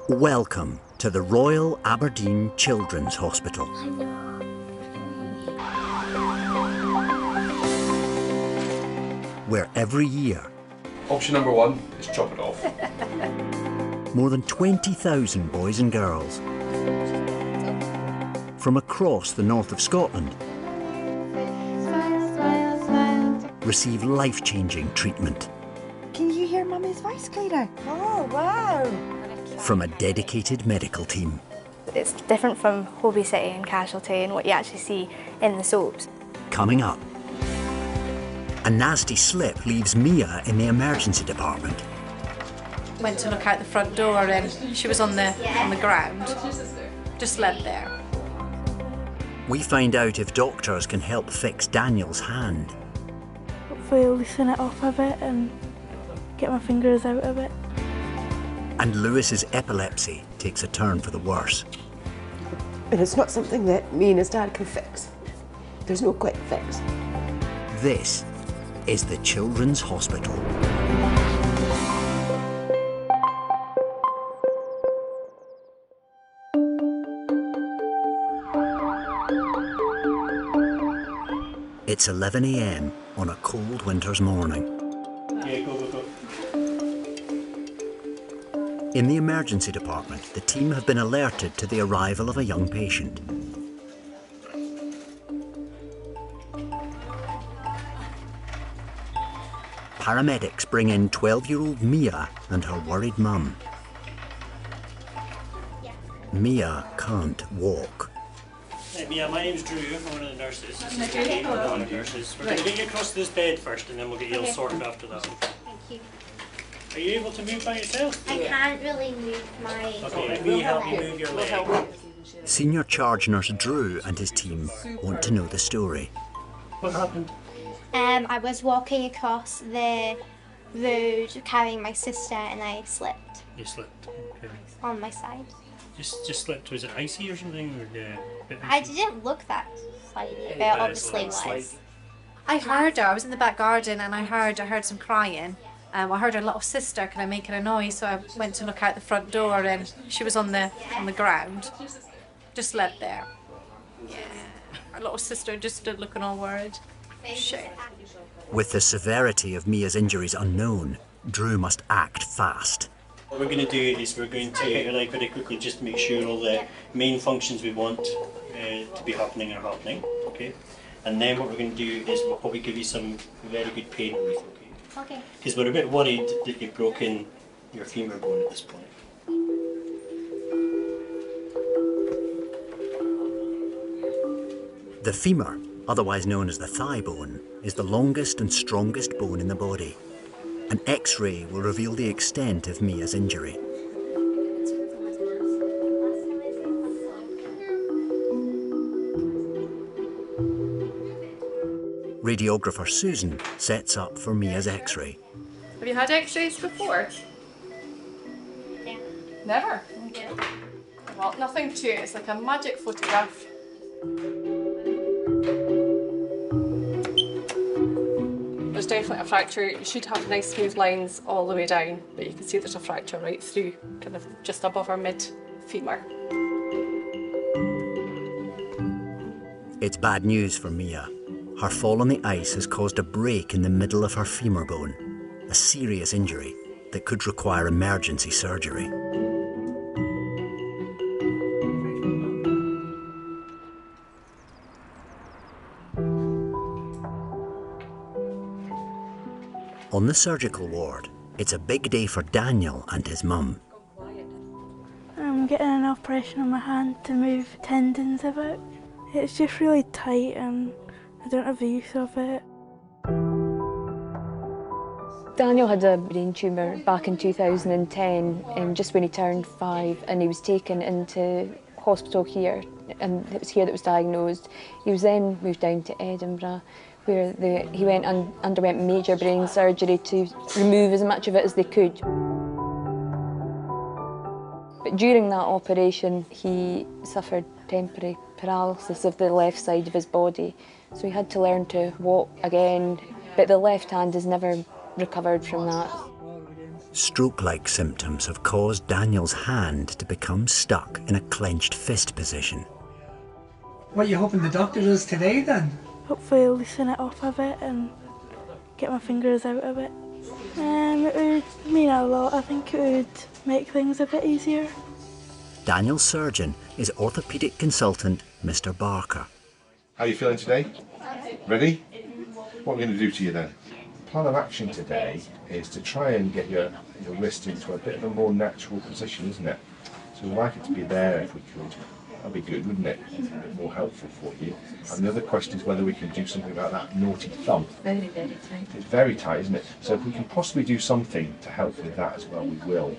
Welcome to the Royal Aberdeen Children's Hospital. Where every year... Option number one is chop it off. More than 20,000 boys and girls from across the north of Scotland receive life-changing treatment. Can you hear Mummy's voice, Clara? Oh, wow! From a dedicated medical team. It's different from Hobie City and Casualty and what you actually see in the soaps. Coming up, a nasty slip leaves Mia in the emergency department. Went to look out the front door and she was on the ground, just led there. We find out if doctors can help fix Daniel's hand. Hopefully loosen it off a bit and get my fingers out of it. And Lewis's epilepsy takes a turn for the worse. And it's not something that me and his dad can fix. There's no quick fix. This is the Children's Hospital. It's 11 a.m. on a cold winter's morning. Yeah, go. In the emergency department, the team have been alerted to the arrival of a young patient. Paramedics bring in 12-year-old Mia and her worried mum. Mia can't walk. Hey, Mia, my name's Drew. I'm one of the nurses. This is Kate, one of the nurses. We're going to get you across to this bed first and then we'll get you all sorted after that. Thank you. Are you able to move by yourself? I can't really move my... Okay, let me help you move your leg. Senior charge nurse Drew and his team want to know the story. What happened? I was walking across the road carrying my sister and I slipped. You slipped. Okay. On my side. Just slipped. Was it icy or something? Or, a bit I icy? didn't look that slightly, but obviously it was. I heard her, I was in the back garden and I heard some crying. I heard her little sister kind of making a noise, so I went to look out the front door and she was on the ground, just led there. Yeah, her little sister just stood looking all worried. Shit. With the severity of Mia's injuries unknown, Drew must act fast. What we're going to do is we're going to get your leg very quickly just to make sure all the main functions we want to be happening are happening, okay? And then what we're going to do is we'll probably give you some very good pain relief, okay? Okay. Because we're a bit worried that you've broken your femur bone at this point. The femur, otherwise known as the thigh bone, is the longest and strongest bone in the body. An X-ray will reveal the extent of Mia's injury. Radiographer Susan sets up for Mia's X-ray. Have you had X-rays before? Yeah. Never? Yeah. Well, nothing to it. It's like a magic photograph. There's definitely a fracture. You should have nice smooth lines all the way down, but you can see there's a fracture right through, kind of just above our mid-femur. It's bad news for Mia. Her fall on the ice has caused a break in the middle of her femur bone, a serious injury that could require emergency surgery. On the surgical ward, it's a big day for Daniel and his mum. I'm getting an operation on my hand to move tendons about. It's just really tight and I don't have the use of it. Daniel had a brain tumour back in 2010, just when he turned 5, and he was taken into hospital here, and it was here that was diagnosed. He was then moved down to Edinburgh, where he underwent major brain surgery to remove as much of it as they could. But during that operation, he suffered temporary paralysis of the left side of his body. So he had to learn to walk again, but the left hand has never recovered from that. Stroke-like symptoms have caused Daniel's hand to become stuck in a clenched fist position. What are you hoping the doctor does today then? Hopefully loosen it off a bit and get my fingers out a bit. It would mean a lot. I think it would make things a bit easier. Daniel's surgeon is orthopaedic consultant Mr. Barker. How are you feeling today? Ready? What are we going to do to you then? The plan of action today is to try and get your wrist into a bit of a more natural position, isn't it? So we'd like it to be there if we could. That'd be good, wouldn't it? A bit more helpful for you. And the other question is whether we can do something about that naughty thumb. Very, very tight. It's very tight, isn't it? So if we can possibly do something to help with that as well, we will.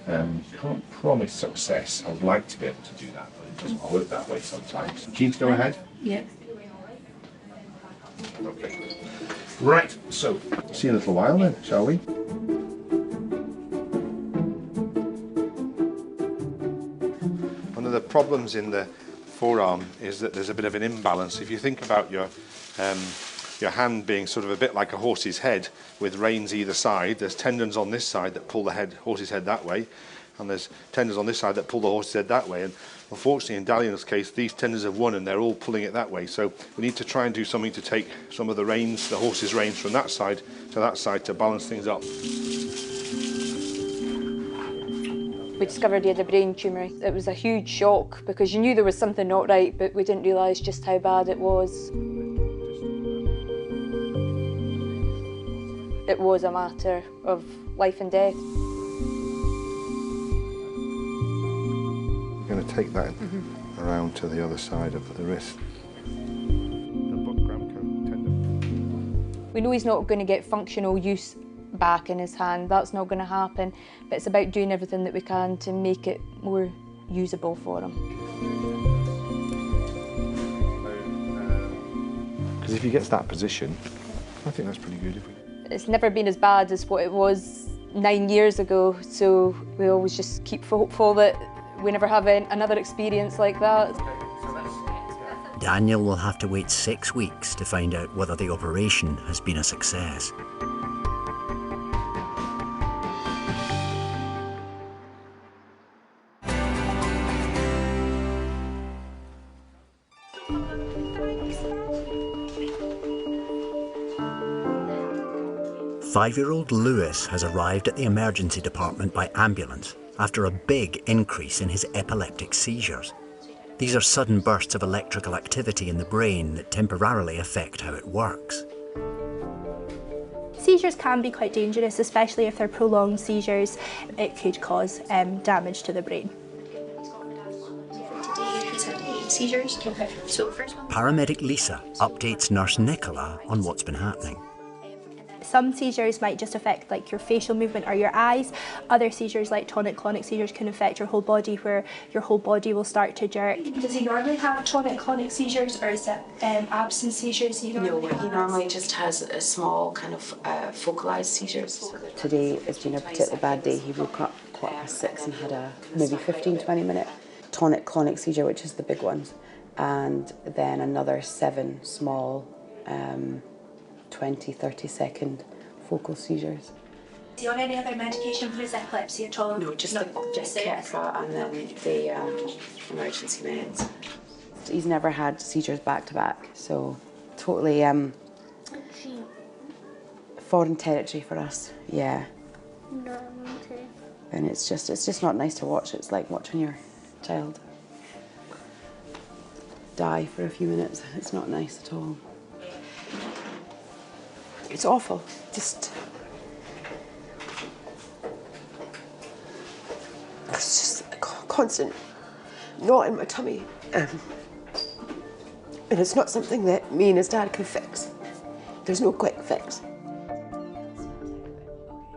Can't promise success. I would like to be able to do that, but it doesn't work that way sometimes. Keen to go ahead? Yeah. Okay. Right, so see you in a little while then, shall we? One of the problems in the forearm is that there's a bit of an imbalance. If you think about your hand being sort of a bit like a horse's head with reins either side, there's tendons on this side that pull the horse's head that way, and there's tendons on this side that pull the horse's head that way. And unfortunately, in Daniel's case, these tendons have won and they're all pulling it that way. So we need to try and do something to take some of the reins, the horse's reins, from that side to balance things up. We discovered he had a brain tumour. It was a huge shock because you knew there was something not right, but we didn't realise just how bad it was. It was a matter of life and death. We're going to take that around to the other side of the wrist. We know he's not going to get functional use back in his hand. That's not going to happen. But it's about doing everything that we can to make it more usable for him. Because if he gets that position, I think that's pretty good. It's never been as bad as what it was 9 years ago, so we always just keep hopeful that we never have another experience like that. Daniel will have to wait 6 weeks to find out whether the operation has been a success. Five-year-old Lewis has arrived at the emergency department by ambulance after a big increase in his epileptic seizures. These are sudden bursts of electrical activity in the brain that temporarily affect how it works. Seizures can be quite dangerous, especially if they're prolonged seizures. It could cause damage to the brain. Seizures. Paramedic Lisa updates Nurse Nicola on what's been happening. Some seizures might just affect like your facial movement or your eyes. Other seizures like tonic-clonic seizures can affect your whole body, where your whole body will start to jerk. Does he normally have tonic-clonic seizures, or is it absence seizures? No, he normally just has a small kind of focalized seizures. Today has been a particularly bad day. He woke up 6:15 and had a maybe 15-20 minute tonic-clonic seizure, which is the big ones, and then another 7 small 20-30 second focal seizures. Is he on any other medication for his epilepsy at all? No, just the Keppra and then the emergency meds. He's never had seizures back to back, so totally foreign territory for us. Yeah. And it's just not nice to watch. It's like watching your child die for a few minutes. It's not nice at all. It's awful. It's just a constant knot in my tummy. And it's not something that me and his dad can fix. There's no quick fix.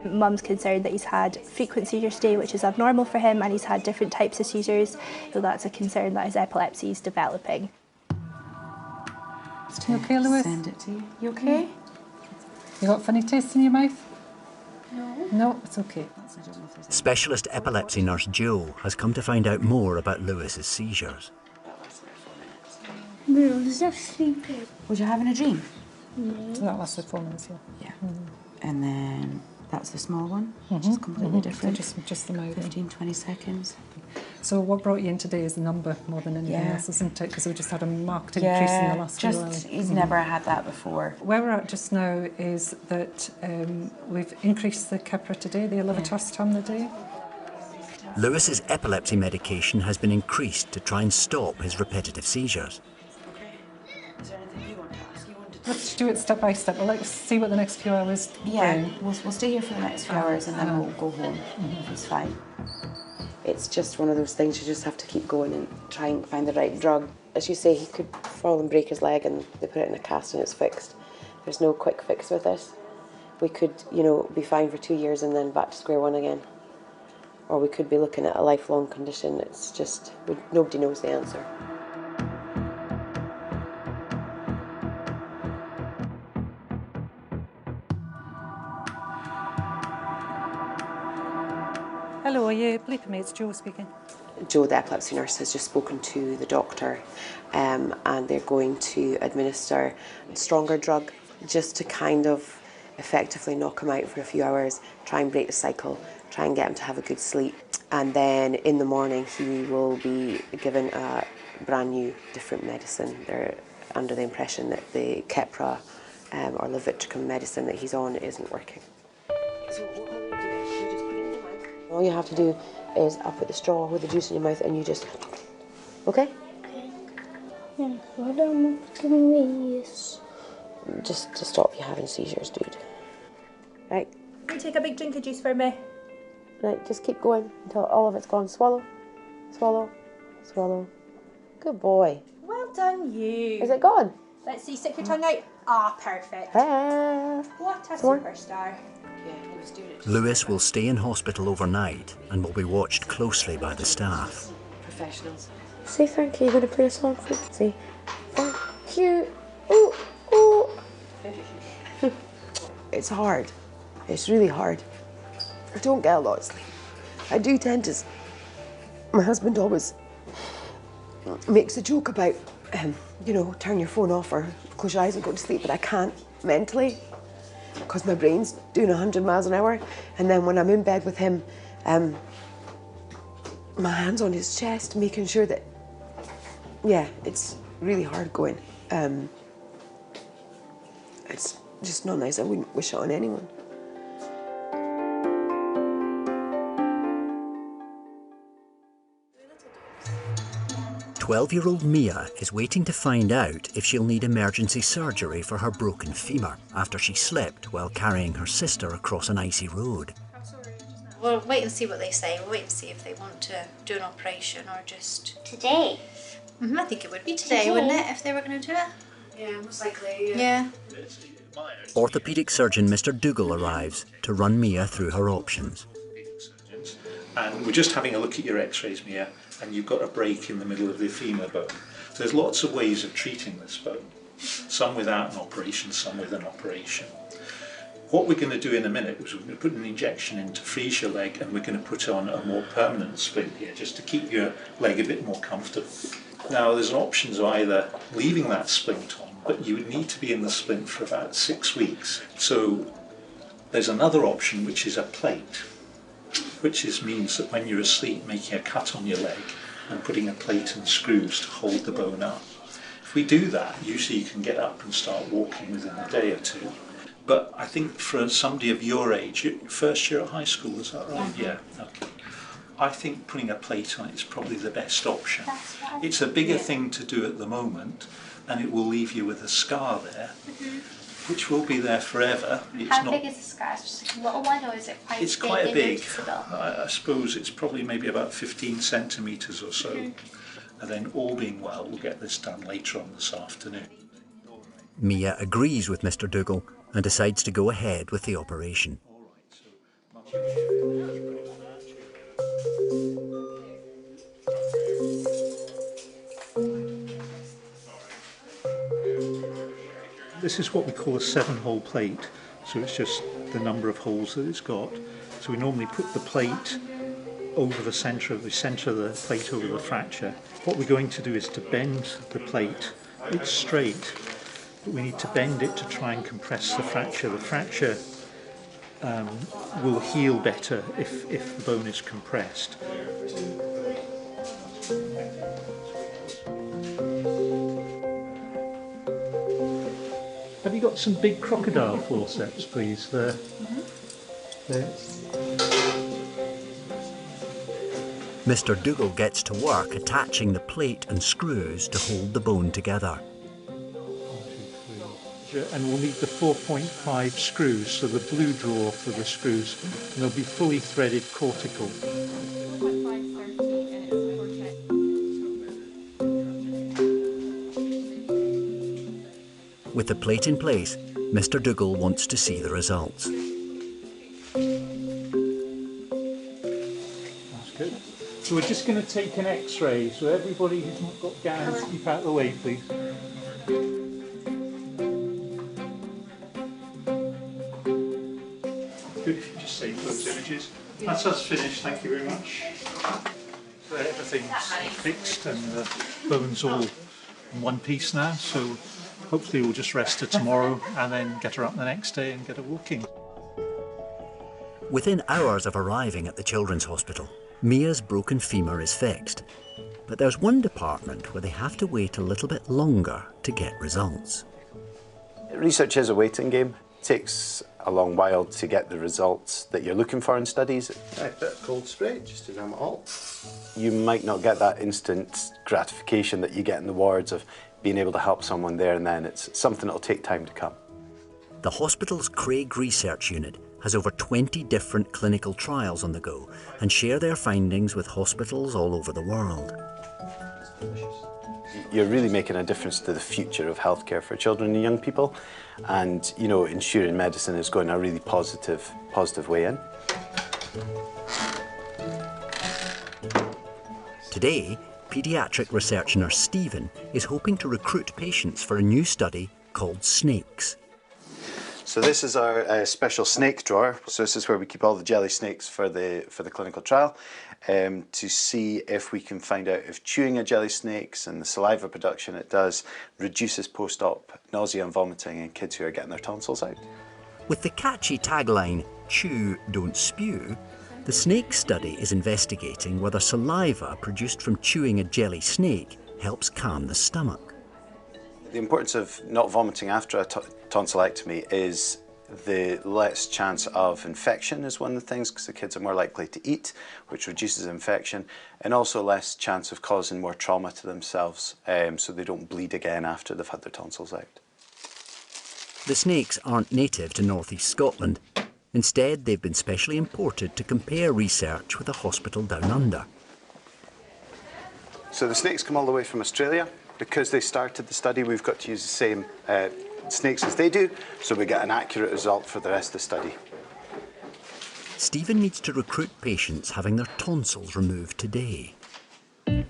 Mum's concerned that he's had frequent seizures today, which is abnormal for him, and he's had different types of seizures, so that's a concern that his epilepsy is developing. Is you okay, Lewis? Send it to you. You okay? You got funny taste in your mouth? No. No, it's okay. Specialist epilepsy nurse Jo has come to find out more about Lewis's seizures. No, was that sleeping? Was you having a dream? No. That lasted 4 minutes, yeah. And then That's the small one, which is completely different. Just the mouth. 15, 20 seconds. So what brought you in today is the number more than anything else, isn't it? Because we just had a marked increase in the last few hours. He's never had that before. Where we're at just now is that we've increased the Keppra today, the levetiracetam the day. Lewis's epilepsy medication has been increased to try and stop his repetitive seizures. Let's do it step by step. Well, let's see what the next few hours bring. We'll stay here for the next few hours and then we'll go home. He's fine. It's just one of those things you just have to keep going and try and find the right drug. As you say, he could fall and break his leg and they put it in a cast and it's fixed. There's no quick fix with this. We could, be fine for 2 years and then back to square one again. Or we could be looking at a lifelong condition. It's just, nobody knows the answer. Hello, are you bleeping me? It's Jo speaking. Jo, the epilepsy nurse, has just spoken to the doctor and they're going to administer a stronger drug just to kind of effectively knock him out for a few hours, try and break the cycle, try and get him to have a good sleep. And then in the morning he will be given a brand new, different medicine. They're under the impression that the Keppra or levetiracetam medicine that he's on isn't working. So what will we do? You just put it in your mouth. All you have to do is I'll put the straw with the juice in your mouth and you just... Okay? Just to stop you having seizures, dude. Right. Can you take a big drink of juice for me? Right, just keep going until all of it's gone. Swallow, swallow, swallow. Good boy. Well done, you. Is it gone? Let's see, stick your tongue out. Ah, perfect. What a superstar. Lewis will stay in hospital overnight and will be watched closely by the staff. Professionals. Say thank you. You're going to play a song for me. Say thank you. Ooh, ooh. It's hard. It's really hard. I don't get a lot of sleep. I do tend to... My husband always makes a joke about, turn your phone off or close your eyes and go to sleep, but I can't mentally because my brain's doing 100 miles an hour. And then when I'm in bed with him, my hand's on his chest, making sure that, it's really hard going. It's just not nice. I wouldn't wish it on anyone. 12-year-old Mia is waiting to find out if she'll need emergency surgery for her broken femur after she slipped while carrying her sister across an icy road. We'll wait and see what they say. We'll wait and see if they want to do an operation or just... Today? I think it would be today, wouldn't it, if they were going to do it? Yeah, most likely. Yeah. Orthopaedic surgeon Mr. Dougal arrives to run Mia through her options. And we're just having a look at your x-rays, Mia, and you've got a break in the middle of the femur bone. So there's lots of ways of treating this bone. Some without an operation, some with an operation. What we're going to do in a minute is we're going to put an injection in to freeze your leg, and we're going to put on a more permanent splint here just to keep your leg a bit more comfortable. Now there's an option of either leaving that splint on, but you would need to be in the splint for about 6 weeks. So there's another option, which is a plate, which means that when you're asleep, making a cut on your leg and putting a plate and screws to hold the bone up. If we do that, usually you can get up and start walking within a day or two. But I think for somebody of your age, first year at high school, is that right? Yeah, okay. I think putting a plate on it is probably the best option. It's a bigger thing to do at the moment, and it will leave you with a scar there, which will be there forever. How big is the scar? Is it just like a little one, or is it quite big? It's quite big. Noticeable? I suppose it's probably maybe about 15 centimetres or so. And then all being well, we'll get this done later on this afternoon. Mia agrees with Mr. Dougal and decides to go ahead with the operation. This is what we call a 7-hole plate, so it's just the number of holes that it's got. So we normally put the plate over the centre of the plate over the fracture. What we're going to do is to bend the plate. It's straight, but we need to bend it to try and compress the fracture. The fracture will heal better if the bone is compressed. Have you got some big crocodile forceps, please? There. Mr. Dougal gets to work attaching the plate and screws to hold the bone together. And we'll need the 4.5 screws, so the blue drawer for the screws, and they'll be fully threaded cortical. With the plate in place, Mr. Dougal wants to see the results. That's good. So we're just going to take an X-ray, so everybody who's not got gowns, keep out of the way, please. Good if you just save those images. That's us finished, thank you very much. So everything's fixed and the bone's all in one piece now, so hopefully we'll just rest her tomorrow and then get her up the next day and get her walking. Within hours of arriving at the Children's Hospital, Mia's broken femur is fixed. But there's one department where they have to wait a little bit longer to get results. Research is a waiting game. It takes a long while to get the results that you're looking for in studies. Right, bit of cold spray just to numb it all. You might not get that instant gratification that you get in the wards of being able to help someone there and then. It's something that'll take time to come. The hospital's Craig Research Unit has over 20 different clinical trials on the go and share their findings with hospitals all over the world. You're really making a difference to the future of healthcare for children and young people, and you know, ensuring medicine is going a really positive way in. Today, paediatric research nurse Stephen is hoping to recruit patients for a new study called Snakes. So this is our special snake drawer. So this is where we keep all the jelly snakes for the clinical trial, to see if we can find out if chewing a jelly snakes and the saliva production it does reduces post-op nausea and vomiting in kids who are getting their tonsils out. With the catchy tagline, "Chew, don't spew," the snake study is investigating whether saliva produced from chewing a jelly snake helps calm the stomach. The importance of not vomiting after a tonsillectomy is the less chance of infection is one of the things, because the kids are more likely to eat, which reduces infection, and also less chance of causing more trauma to themselves, so they don't bleed again after they've had their tonsils out. The snakes aren't native to northeast Scotland. Instead, they've been specially imported to compare research with a hospital down under. So the snakes come all the way from Australia. Because they started the study, we've got to use the same snakes as they do, so we get an accurate result for the rest of the study. Stephen needs to recruit patients having their tonsils removed today. Yeah,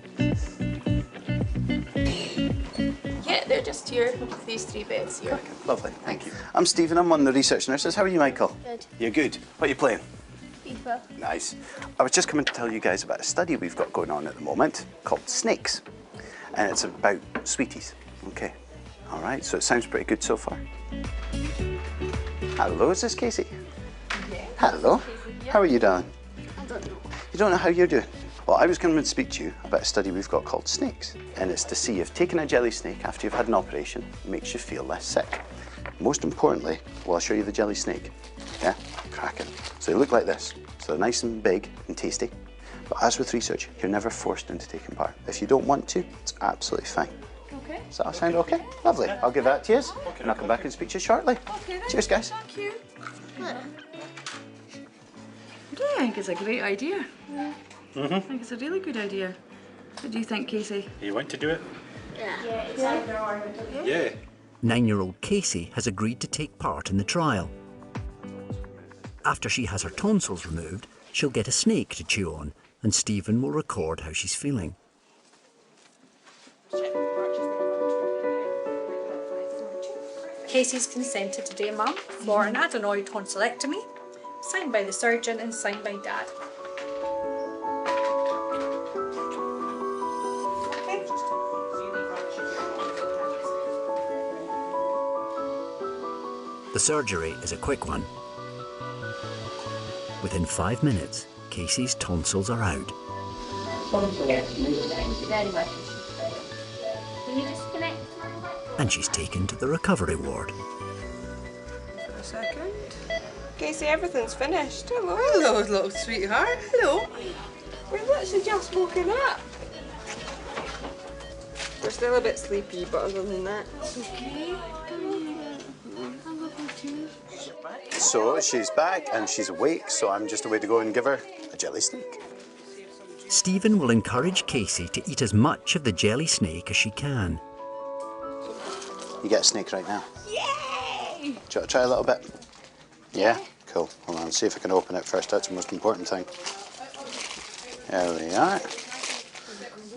they're just here, these 3 beds here. Okay, lovely, thank you. I'm Stephen, I'm one of the research nurses. How are you, Michael? Good. You're good. What are you playing? FIFA. Nice. I was just coming to tell you guys about a study we've got going on at the moment called Snakes. And it's about sweeties. Okay. All right, so it sounds pretty good so far. Hello, is this Casey? Yeah. Hello. Yeah. How are you, darling? I don't know. You don't know how you're doing? Well, I was coming to speak to you about a study we've got called Snakes. And it's to see if taking a jelly snake after you've had an operation makes you feel less sick. Most importantly, well, I'll show you the jelly snake. Yeah? Cracking. So they look like this. So they're nice and big and tasty. But as with research, you're never forced into taking part. If you don't want to, it's absolutely fine. Okay. Does that sound okay? Lovely. I'll give that to you, and I'll come back and speak to you shortly. Okay, then. Cheers, guys. Thank you. I think it's a great idea. I think it's a really good idea. What do you think, Casey? You want to do it? Yeah, it's either or. Yeah. 9-year-old Casey has agreed to take part in the trial. After she has her tonsils removed, she'll get a snake to chew on, and Stephen will record how she's feeling. Casey's consented today, Mum, for an adenoid tonsillectomy, signed by the surgeon and signed by Dad. Okay. The surgery is a quick one. within 5 minutes, Casey's tonsils are out. And she's taken to the recovery ward. A second. Casey, everything's finished. Hello. Hello, little sweetheart. Hello. We're literally just woken up. We're still a bit sleepy, but other than that, it's okay. So she's back and she's awake, so I'm just away to go and give her a jelly snake. Stephen will encourage Casey to eat as much of the jelly snake as she can. You get a snake right now. Yay! Do you want to try a little bit? Yeah? Cool. Hold on, see if I can open it first. That's the most important thing. There we are.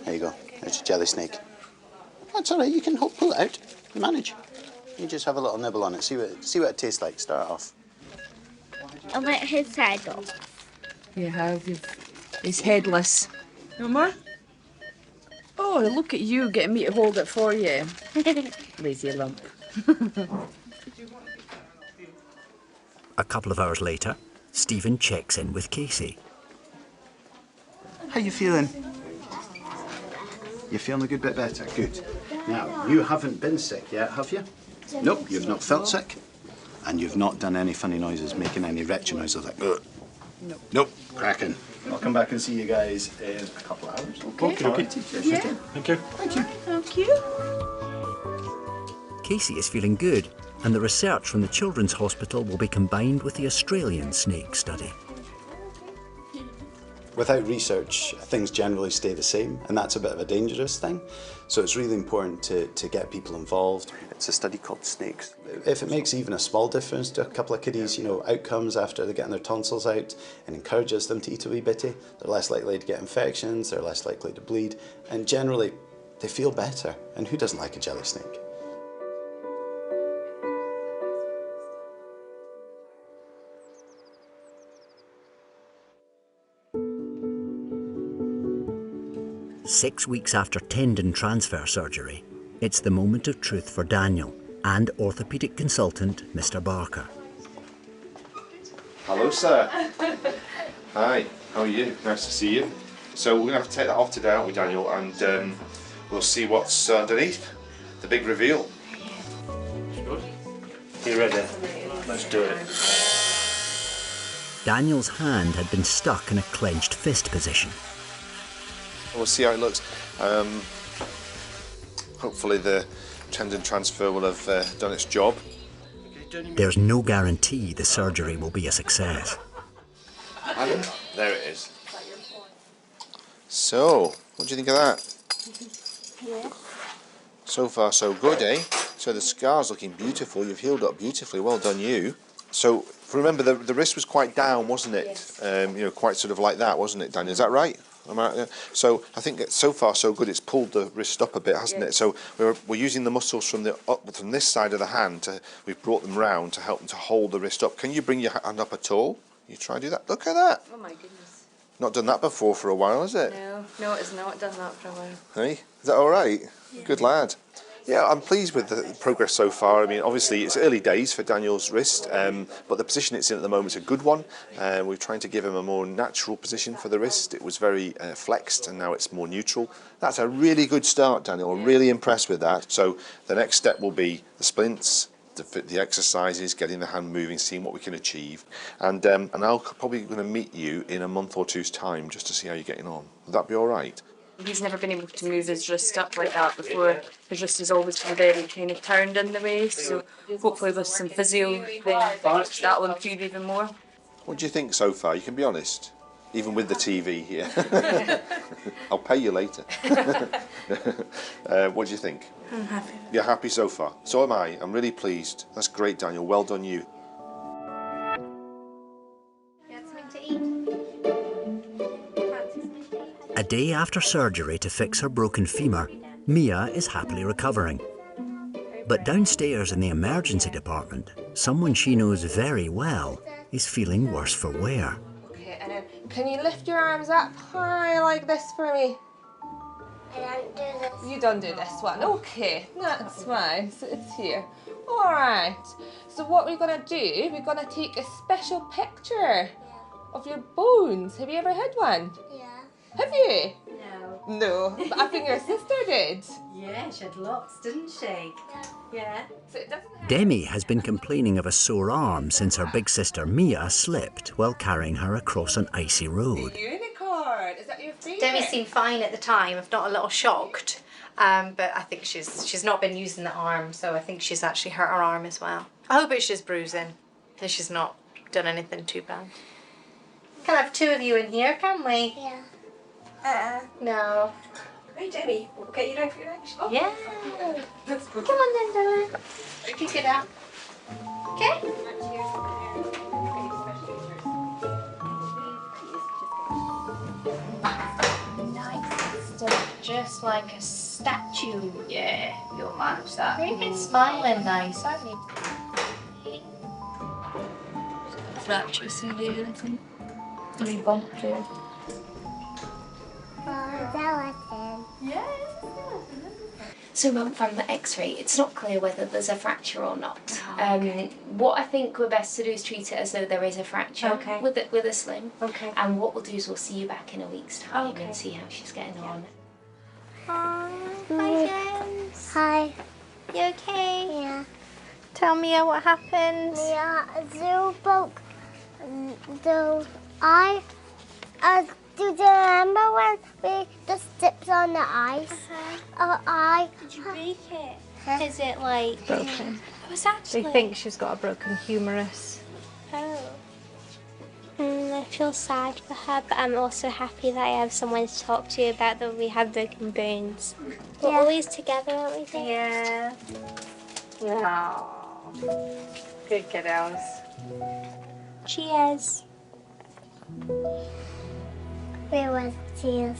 There you go. There's your jelly snake. That's all right. You can pull it out. You manage. You just have a little nibble on it. See what it tastes like. Start off. I'll let his head off. You have. He's headless. No more? Oh, look at you getting me to hold it for you. Lazy lump. A couple of hours later, Stephen checks in with Casey. How you feeling? You feeling a good bit better? Good. Now, you haven't been sick yet, have you? Nope, you've not felt sick. And you've not done any funny noises, making any retching noises like, ugh. Nope. Nope. Cracking. I'll come back and see you guys in a couple of hours. Okay. Okay. Yeah. Thank you. Thank you. Thank you. Casey is feeling good, and the research from the Children's Hospital will be combined with the Australian snake study. Without research, things generally stay the same, and that's a bit of a dangerous thing. So it's really important to get people involved. It's a study called Snakes. If it makes even a small difference to a couple of kiddies, outcomes after they're getting their tonsils out, and encourages them to eat a wee bitty, they're less likely to get infections, they're less likely to bleed, and generally they feel better. And who doesn't like a jelly snake? Six weeks after tendon transfer surgery, it's the moment of truth for Daniel and orthopaedic consultant Mr. Barker. Hello, sir. Hi, how are you? Nice to see you. So we're going to have to take that off today, aren't we, Daniel? And we'll see what's underneath. The big reveal. Good. You ready? Let's do it. Daniel's hand had been stuck in a clenched fist position. We'll see how it looks. Hopefully the tendon transfer will have done its job. There's no guarantee the surgery will be a success. There it is. So, what do you think of that? Yeah. So far so good, eh? So the scar's looking beautiful. You've healed up beautifully. Well done you. So remember the wrist was quite down, wasn't it? Yes. Quite sort of like that, wasn't it, Daniel? Is that right? So I think that so far so good. It's pulled the wrist up a bit, hasn't it? So we're using the muscles from this side of the hand. We've brought them round to help them to hold the wrist up. Can you bring your hand up at all? You try and do that. Look at that. Oh my goodness. Not done that before for a while, is it? No, it's not done that for a while. Hey, is that all right? Yeah. Good lad. Yeah, I'm pleased with the progress so far. I mean, obviously it's early days for Daniel's wrist, but the position it's in at the moment is a good one. We're trying to give him a more natural position for the wrist. It was very flexed, and now it's more neutral. That's a really good start, Daniel. I'm really impressed with that. So the next step will be the splints, the exercises, getting the hand moving, seeing what we can achieve. And I'll probably going to meet you in a month or two's time just to see how you're getting on. Would that be all right? He's never been able to move his wrist up like that before. His wrist has always been very kind of turned in the way, so hopefully with some physio then that will improve even more. What do you think so far? You can be honest, even with the TV here. I'll pay you later. What do you think? I'm happy. You're happy so far? So am I. I'm really pleased. That's great, Daniel. Well done you. A day after surgery to fix her broken femur, Mia is happily recovering. But downstairs in the emergency department, someone she knows very well is feeling worse for wear. Okay, and then can you lift your arms up high like this for me? I don't do this. You don't do this one. Okay, that's fine. So it's here. All right. So what we're gonna do? We're gonna take a special picture Of your bones? Have you ever had one? Yeah. Have you? No. No, but I think your sister did. Yeah, she had lots, didn't she? Yeah. So it doesn't Demi has been complaining of a sore arm since her big sister Mia slipped while carrying her across an icy road. Unicorn, is that your favourite? Demi seemed fine at the time, if not a little shocked. But I think she's not been using the arm, so I think she's actually hurt her arm as well. I hope it's just bruising, that she's not done anything too bad. Can I have two of you in here, can we? Yeah. No. Hey, Demi, we'll get you down for your next. Oh. Yeah. Let's go. Come on then, Demi. Pick it up. Okay? Nice. Just like a statue. Yeah, you'll match that. You've been smiling nice, haven't you? Fracture through there, I think. We bumped there. Yeah. So from the x-ray, it's not clear whether there's a fracture or not. What I think we're best to do is treat it as though there is a fracture with a sling. Okay. And what we'll do is we'll see you back in a week's time Okay. and see how she's getting on. Hi, James. Hi. You okay? Yeah. Tell Mia what happened. Yeah, Zero broke the eye. Do you remember when we just dipped on the ice? Eye. Did you break it? Is it like Broken. It was actually. They think she's got a broken humerus. Oh. I feel sad for her, but I'm also happy that I have someone to talk to about that we have broken bones. We're always together, aren't we? Dave? Yeah. No. Good kiddos. Cheers. Where was cheers?